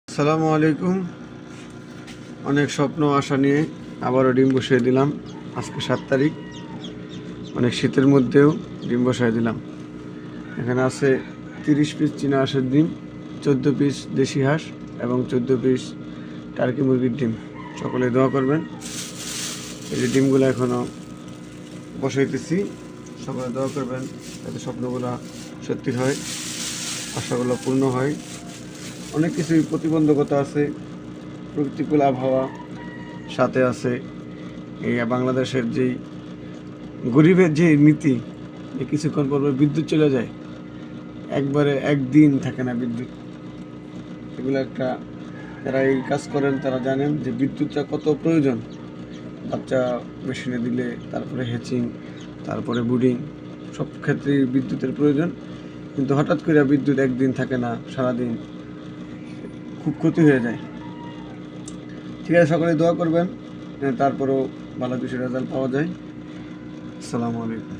আসসালামু আলাইকুম। অনেক স্বপ্ন আশা নিয়ে আবারও ডিম বসিয়ে দিলাম। আজকে 7 তারিখ, অনেক শীতের মধ্যেও ডিম বসিয়ে দিলাম। এখানে আছে 30 পিস চীনা হাঁসের ডিম, 14 পিস দেশি হাঁস এবং 14 পিস টার্কি মুরগির ডিম। সকলে দোয়া করবেন। এই যে ডিমগুলো এখনও বসাইতেছি, সকলে দোয়া করবেন যাতে স্বপ্নগুলো সত্যি হয়, আশাগুলো পূর্ণ হয়। অনেক কিছুই প্রতিবন্ধকতা আছে, প্রতিকূল আবহাওয়া সাথে আছে। এই বাংলাদেশের যেই গরিবের যে নীতি, এই কিছুক্ষণ পর বিদ্যুৎ চলে যায়, একবারে একদিন থাকে না বিদ্যুৎ। এগুলো একটা, যারা এই কাজ করেন তারা জানেন যে বিদ্যুৎটা কত প্রয়োজন। বাচ্চা মেশিনে দিলে, তারপরে হ্যাচিং, তারপরে বুডিং, সব ক্ষেত্রেই বিদ্যুতের প্রয়োজন। কিন্তু হঠাৎ করে বিদ্যুৎ একদিন থাকে না, সারাদিন, খুব ক্ষতি হয়ে যায়। ঠিক আছে, সকলে দোয়া করবেন, তারপরেও ভালো কিছু রেজাল্ট পাওয়া যায়। আসসালামু আলাইকুম।